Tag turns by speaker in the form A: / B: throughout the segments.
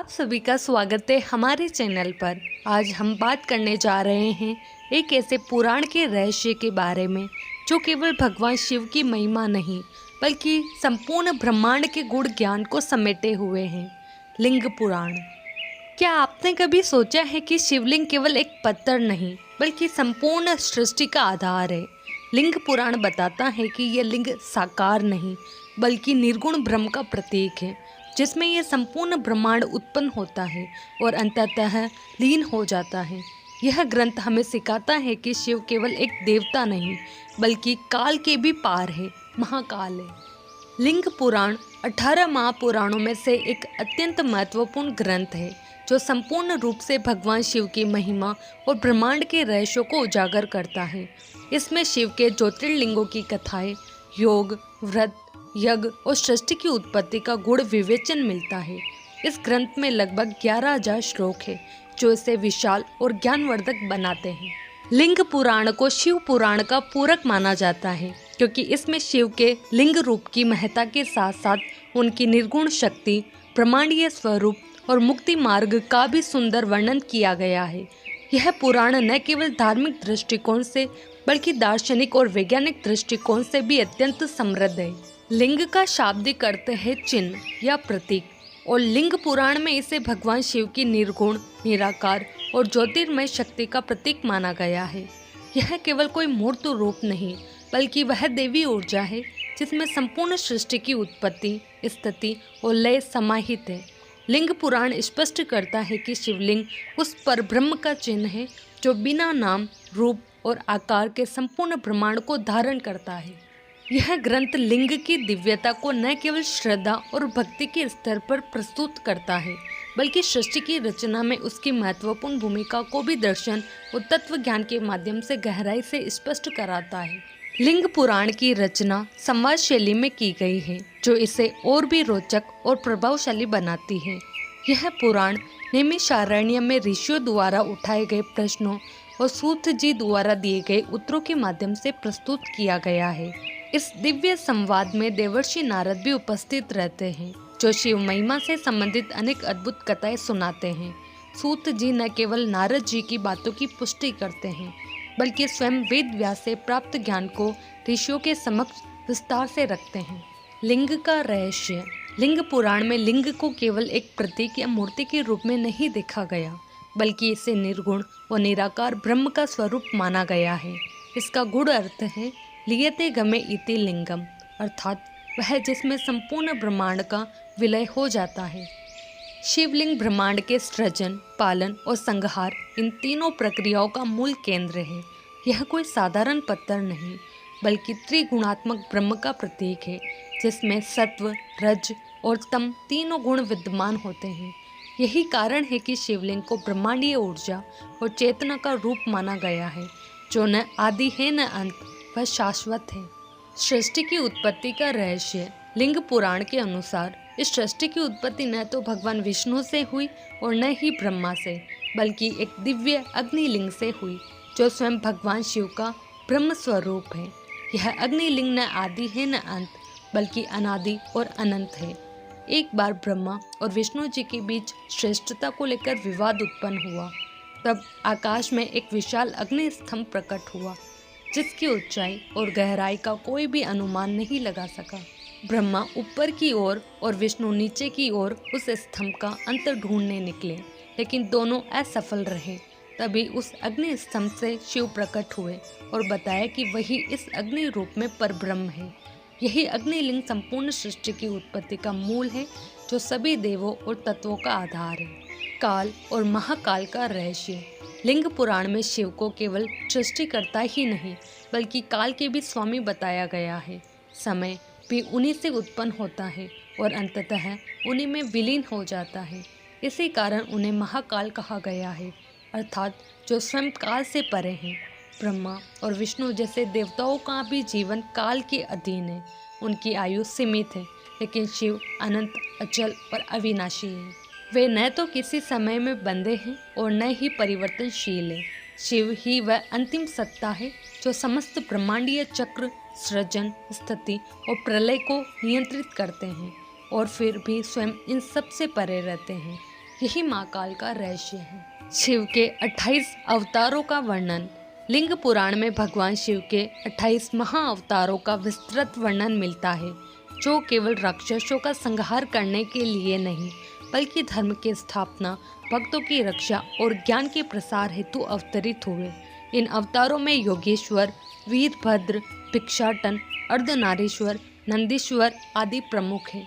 A: आप सभी का स्वागत है हमारे चैनल पर। आज हम बात करने जा रहे हैं एक ऐसे पुराण के रहस्य के बारे में जो केवल भगवान शिव की महिमा नहीं बल्कि संपूर्ण ब्रह्मांड के गुण ज्ञान को समेटे हुए हैं। लिंग पुराण। क्या आपने कभी सोचा है कि शिवलिंग केवल एक पत्थर नहीं बल्कि संपूर्ण सृष्टि का आधार है। लिंग पुराण बताता है कि यह लिंग साकार नहीं बल्कि निर्गुण ब्रह्म का प्रतीक है, जिसमें यह संपूर्ण ब्रह्मांड उत्पन्न होता है और अंततः लीन हो जाता है। यह ग्रंथ हमें सिखाता है कि शिव केवल एक देवता नहीं बल्कि काल के भी पार है, महाकाल है। लिंग पुराण 18 महापुराणों में से एक अत्यंत महत्वपूर्ण ग्रंथ है जो संपूर्ण रूप से भगवान शिव की महिमा और ब्रह्मांड के रहस्यों को उजागर करता है। इसमें शिव के ज्योतिर्लिंगों की कथाएं, योग, व्रत, यज्ञ और सृष्टि की उत्पत्ति का गुण विवेचन मिलता है। इस ग्रंथ में लगभग 11,000 श्लोक है जो इसे विशाल और ज्ञानवर्धक बनाते हैं। लिंग पुराण को शिव पुराण का पूरक माना जाता है क्योंकि इसमें शिव के लिंग रूप की महत्ता के साथ साथ उनकी निर्गुण शक्ति, ब्रह्मांडीय स्वरूप और मुक्ति मार्ग का भी सुंदर वर्णन किया गया है। यह पुराण न केवल धार्मिक दृष्टिकोण से बल्कि दार्शनिक और वैज्ञानिक दृष्टिकोण से भी अत्यंत समृद्ध है। लिंग का शाब्दिक अर्थ है चिन्ह या प्रतीक, और लिंग पुराण में इसे भगवान शिव की निर्गुण, निराकार और ज्योतिर्मय शक्ति का प्रतीक माना गया है। यह केवल कोई मूर्त रूप नहीं बल्कि वह देवी ऊर्जा है जिसमें संपूर्ण सृष्टि की उत्पत्ति, स्थिति और लय समाहित है। लिंग पुराण स्पष्ट करता है कि शिवलिंग उस परब्रह्म का चिन्ह है जो बिना नाम, रूप और आकार के संपूर्ण ब्रह्मांड को धारण करता है। यह ग्रंथ लिंग की दिव्यता को न केवल श्रद्धा और भक्ति के स्तर पर प्रस्तुत करता है बल्कि सृष्टि की रचना में उसकी महत्वपूर्ण भूमिका को भी दर्शन और तत्व ज्ञान के माध्यम से गहराई से स्पष्ट कराता है। लिंग पुराण की रचना संवाद शैली में की गई है जो इसे और भी रोचक और प्रभावशाली बनाती है। यह पुराण नैमिषारण्य में ऋषियों द्वारा उठाए गए प्रश्नों और सूत जी द्वारा दिए गए उत्तरों के माध्यम से प्रस्तुत किया गया है। इस दिव्य संवाद में देवर्षि नारद भी उपस्थित रहते हैं जो शिव महिमा से संबंधित अनेक अद्भुत कथाएं सुनाते हैं। सूत जी न केवल नारद जी की बातों की पुष्टि करते हैं बल्कि स्वयं वेद व्यास से प्राप्त ज्ञान को ऋषियों के समक्ष विस्तार से रखते हैं। लिंग का रहस्य। लिंग पुराण में लिंग को केवल एक प्रतीक या मूर्ति के रूप में नहीं देखा गया बल्कि इसे निर्गुण और निराकार ब्रह्म का स्वरूप माना गया है। इसका गूढ़ अर्थ है लियते गमे इति लिंगम, अर्थात वह जिसमें संपूर्ण ब्रह्मांड का विलय हो जाता है। शिवलिंग ब्रह्मांड के सृजन, पालन और संहार इन तीनों प्रक्रियाओं का मूल केंद्र है। यह कोई साधारण पत्थर नहीं बल्कि त्रिगुणात्मक ब्रह्म का प्रतीक है जिसमें सत्व, रज और तम तीनों गुण विद्यमान होते हैं। यही कारण है कि शिवलिंग को ब्रह्मांडीय ऊर्जा और चेतना का रूप माना गया है जो न आदि है न अंत, वह शाश्वत है। सृष्टि की उत्पत्ति का रहस्य। लिंग पुराण के अनुसार इस सृष्टि की उत्पत्ति न तो भगवान विष्णु से हुई और न ही ब्रह्मा से बल्कि एक दिव्य अग्निलिंग से हुई जो स्वयं भगवान शिव का ब्रह्म स्वरूप है। यह अग्निलिंग न आदि है न अंत बल्कि अनादि और अनंत है। एक बार ब्रह्मा और विष्णु जी के बीच श्रेष्ठता को लेकर विवाद उत्पन्न हुआ। तब आकाश में एक विशाल अग्नि स्तंभ प्रकट हुआ जिसकी ऊंचाई और गहराई का कोई भी अनुमान नहीं लगा सका। ब्रह्मा ऊपर की ओर और विष्णु नीचे की ओर उस स्तंभ का अंतर ढूंढने निकले, लेकिन दोनों असफल रहे। तभी उस अग्नि स्तंभ से शिव प्रकट हुए और बताया कि वही इस अग्नि रूप में परब्रह्म है। यही अग्निलिंग संपूर्ण सृष्टि की उत्पत्ति का मूल है जो सभी देवों और तत्वों का आधार है। काल और महाकाल का रहस्य। लिंग पुराण में शिव को केवल सृष्टिकर्ता ही नहीं बल्कि काल के भी स्वामी बताया गया है। समय भी उन्हीं से उत्पन्न होता है और अंततः उन्हीं में विलीन हो जाता है। इसी कारण उन्हें महाकाल कहा गया है, अर्थात जो स्वयं काल से परे हैं। ब्रह्मा और विष्णु जैसे देवताओं का भी जीवन काल के अधीन है। उनकी आयु सीमित है, लेकिन शिव अनंत, अचल और अविनाशी है। वे न तो किसी समय में बंधे हैं और न ही परिवर्तनशील है। शिव ही वह अंतिम सत्ता है जो समस्त ब्रह्मांडीय चक्र, सृजन, स्थिति और प्रलय को नियंत्रित करते हैं और फिर भी स्वयं इन सब से परे रहते हैं। यही महाकाल का रहस्य है। शिव के 28 अवतारों का वर्णन। लिंग पुराण में भगवान शिव के 28 महाअवतारों का विस्तृत वर्णन मिलता है, जो केवल राक्षसों का संहार करने के लिए नहीं, बल्कि धर्म की स्थापना, भक्तों की रक्षा और ज्ञान के प्रसार हेतु अवतरित हुए। इन अवतारों में योगेश्वर, वीरभद्र, भिक्षाटन, अर्धनारीश्वर, नंदीश्वर आदि प्रमुख हैं।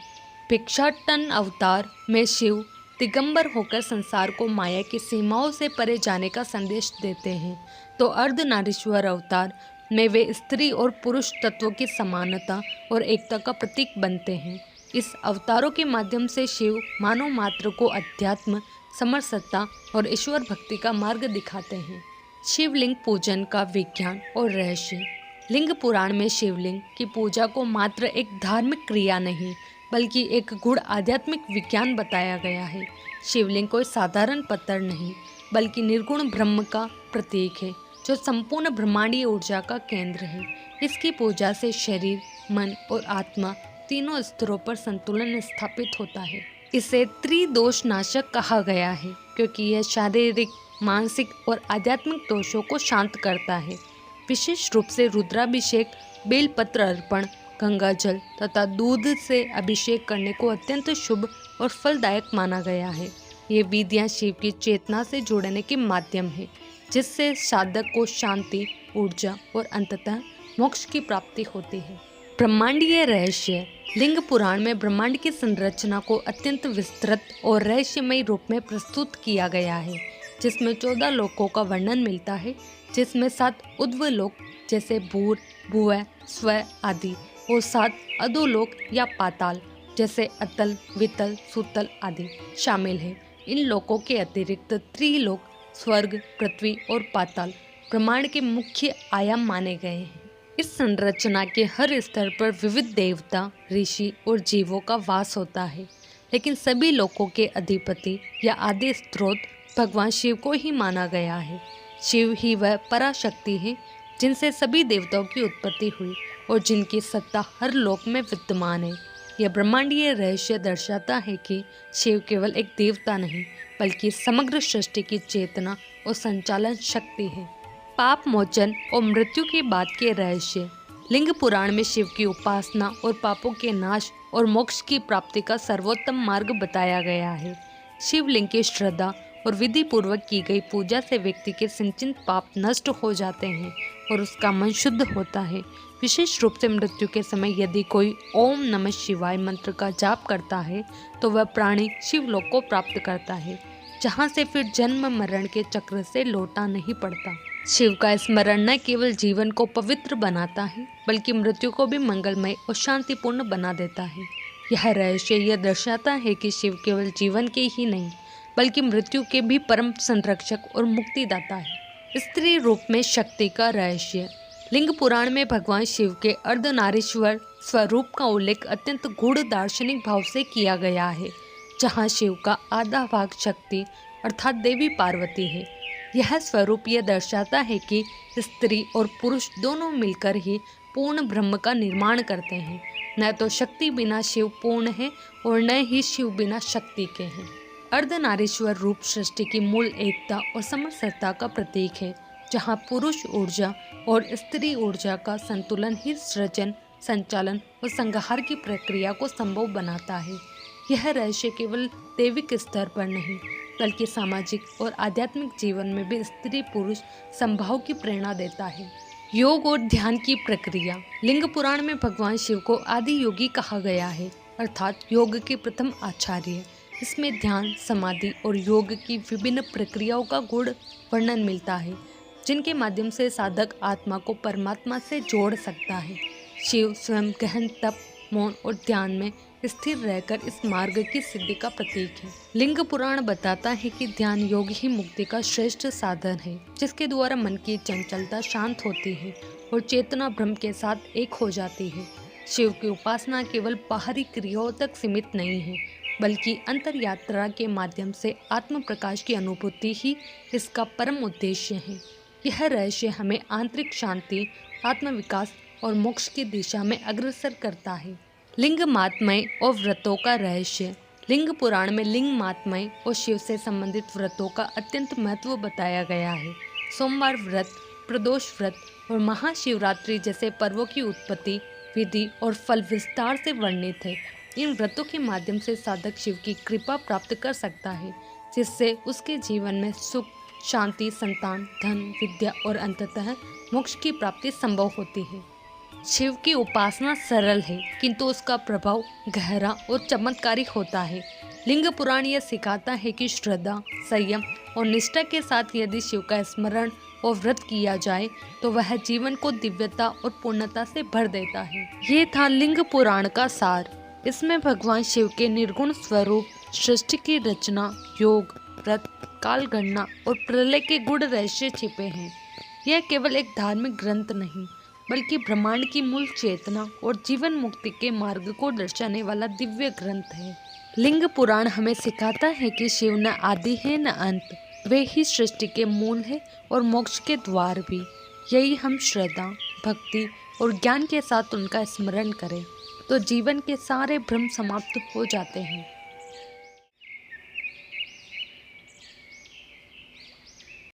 A: भिक्षाटन अवतार में शिव दिगंबर होकर संसार को माया की सीमाओं से परे जाने का संदेश देते हैं, तो अर्धनारीश्वर अवतार में वे स्त्री और पुरुष तत्वों की समानता और एकता का प्रतीक बनते हैं। इस अवतारों के माध्यम से शिव मानव मात्र को अध्यात्म, समरसता और ईश्वर भक्ति का मार्ग दिखाते हैं। शिवलिंग पूजन का विज्ञान और रहस्य। लिंग पुराण में शिवलिंग की पूजा को मात्र एक धार्मिक क्रिया नहीं, बल्कि एक गूढ़ आध्यात्मिक विज्ञान बताया गया है। शिवलिंग कोई साधारण पत्थर नहीं, बल्कि निर्गुण ब्रह्म का प्रतीक है, जो संपूर्ण ब्रह्मांडीय ऊर्जा का केंद्र है। इसकी पूजा से शरीर, मन और आत्मा तीनों स्तरों पर संतुलन स्थापित होता है। इसे त्रिदोष नाशक कहा गया है, क्योंकि यह शारीरिक, मानसिक और आध्यात्मिक दोषों को शांत करता है। विशेष रूप से रुद्राभिषेक, बेलपत्र अर्पण, गंगा जल तथा दूध से अभिषेक करने को अत्यंत शुभ और फलदायक माना गया है। ये विधियाँ शिव की चेतना से जुड़ने के माध्यम है, जिससे साधक को शांति, ऊर्जा और अंततः मोक्ष की प्राप्ति होती है। ब्रह्मांडीय रहस्य। लिंग पुराण में ब्रह्मांड की संरचना को अत्यंत विस्तृत और रहस्यमय रूप में प्रस्तुत किया गया है, जिसमें 14 लोकों का वर्णन मिलता है, जिसमें 7 ऊर्ध्व लोक जैसे भूर, भुवः, स्व आदि और 7 अधोलोक या पाताल जैसे अतल, वितल, सुतल आदि शामिल है। इन लोकों के अतिरिक्त त्रिलोक, स्वर्ग, पृथ्वी और पाताल ब्रह्मांड के मुख्य आयाम माने गए हैं। इस संरचना के हर स्तर पर विविध देवता, ऋषि और जीवों का वास होता है, लेकिन सभी लोकों के अधिपति या आदि स्रोत भगवान शिव को ही माना गया है। शिव ही वह पराशक्ति है जिनसे सभी देवताओं की उत्पत्ति हुई और जिनकी सत्ता हर लोक में विद्यमान है। यह ब्रह्मांडीय रहस्य दर्शाता है कि शिव केवल एक देवता नहीं, बल्कि समग्र सृष्टि की चेतना और संचालन शक्ति है। पाप मोचन और मृत्यु के बाद के रहस्य। लिंग पुराण में शिव की उपासना और पापों के नाश और मोक्ष की प्राप्ति का सर्वोत्तम मार्ग बताया गया है। शिवलिंग की श्रद्धा और विधि पूर्वक की गई पूजा से व्यक्ति के संचित पाप नष्ट हो जाते हैं और उसका मन शुद्ध होता है। विशेष रूप से मृत्यु के समय यदि कोई ओम नमः शिवाय मंत्र का जाप करता है, तो वह प्राणी शिवलोक को प्राप्त करता है, जहाँ से फिर जन्म मरण के चक्र से लौटा नहीं पड़ता। शिव का स्मरण न केवल जीवन को पवित्र बनाता है, बल्कि मृत्यु को भी मंगलमय और शांतिपूर्ण बना देता है। यह रहस्य यह दर्शाता है कि शिव केवल जीवन के ही नहीं, बल्कि मृत्यु के भी परम संरक्षक और मुक्तिदाता है। स्त्री रूप में शक्ति का रहस्य। लिंग पुराण में भगवान शिव के अर्धनारीश्वर स्वरूप का उल्लेख अत्यंत गूढ़ दार्शनिक भाव से किया गया है, जहाँ शिव का आधा भाग शक्ति अर्थात देवी पार्वती है। यह स्वरूप यह दर्शाता है कि स्त्री और पुरुष दोनों मिलकर ही पूर्ण ब्रह्म का निर्माण करते हैं। न तो शक्ति बिना शिव पूर्ण है और न ही शिव बिना शक्ति के हैं। अर्धनारीश्वर रूप सृष्टि की मूल एकता और समरसता का प्रतीक है, जहाँ पुरुष ऊर्जा और स्त्री ऊर्जा का संतुलन ही सृजन, संचालन और संहार की प्रक्रिया को संभव बनाता है। यह रहस्य केवल दैविक स्तर पर नहीं, बल्कि सामाजिक और आध्यात्मिक जीवन में भी स्त्री पुरुष समभाव की प्रेरणा देता है। योग और ध्यान की प्रक्रिया। लिंग पुराण में भगवान शिव को आदि योगी कहा गया है, अर्थात योग के प्रथम आचार्य। इसमें ध्यान, समाधि और योग की विभिन्न प्रक्रियाओं का गूढ़ वर्णन मिलता है, जिनके माध्यम से साधक आत्मा को परमात्मा से जोड़ सकता है। शिव स्वयं गहन तप, मौन और ध्यान में स्थिर रहकर इस मार्ग की सिद्धि का प्रतीक है। लिंग पुराण बताता है कि ध्यान योग ही मुक्ति का श्रेष्ठ साधन है, जिसके द्वारा मन की चंचलता शांत होती है और चेतना ब्रह्म के साथ एक हो जाती है। शिव की उपासना केवल बाहरी क्रियाओं तक सीमित नहीं है, बल्कि अंतर यात्रा के माध्यम से आत्म प्रकाश की अनुभूति ही इसका परम उद्देश्य है। यह रहस्य हमें आंतरिक शांति, आत्मविकास और मोक्ष की दिशा में अग्रसर करता है। लिंग महात्म्य और व्रतों का रहस्य। लिंग पुराण में लिंग महात्म्य और शिव से संबंधित व्रतों का अत्यंत महत्व बताया गया है। सोमवार व्रत, प्रदोष व्रत और महाशिवरात्रि जैसे पर्वों की उत्पत्ति, विधि और फल विस्तार से वर्णित है। इन व्रतों के माध्यम से साधक शिव की कृपा प्राप्त कर सकता है, जिससे उसके जीवन में सुख, शांति, संतान, धन, विद्या और अंततः मोक्ष की प्राप्ति संभव होती है। शिव की उपासना सरल है, किंतु उसका प्रभाव गहरा और चमत्कारिक होता है। लिंग पुराण यह सिखाता है कि श्रद्धा, संयम और निष्ठा के साथ यदि शिव का स्मरण और व्रत किया जाए तो वह जीवन को दिव्यता और पूर्णता से भर देता है। ये था लिंग पुराण का सार। इसमें भगवान शिव के निर्गुण स्वरूप, सृष्टि की रचना, योग, व्रत, काल गणना और प्रलय के गूढ़ रहस्य छिपे हैं। यह केवल एक धार्मिक ग्रंथ नहीं, बल्कि ब्रह्मांड की मूल चेतना और जीवन मुक्ति के मार्ग को दर्शाने वाला दिव्य ग्रंथ है। लिंग पुराण हमें सिखाता है कि शिव न आदि है न अंत, वे ही सृष्टि के मूल है और मोक्ष के द्वार भी। यही हम श्रद्धा, भक्ति और ज्ञान के साथ उनका स्मरण करें तो जीवन के सारे भ्रम समाप्त हो जाते हैं।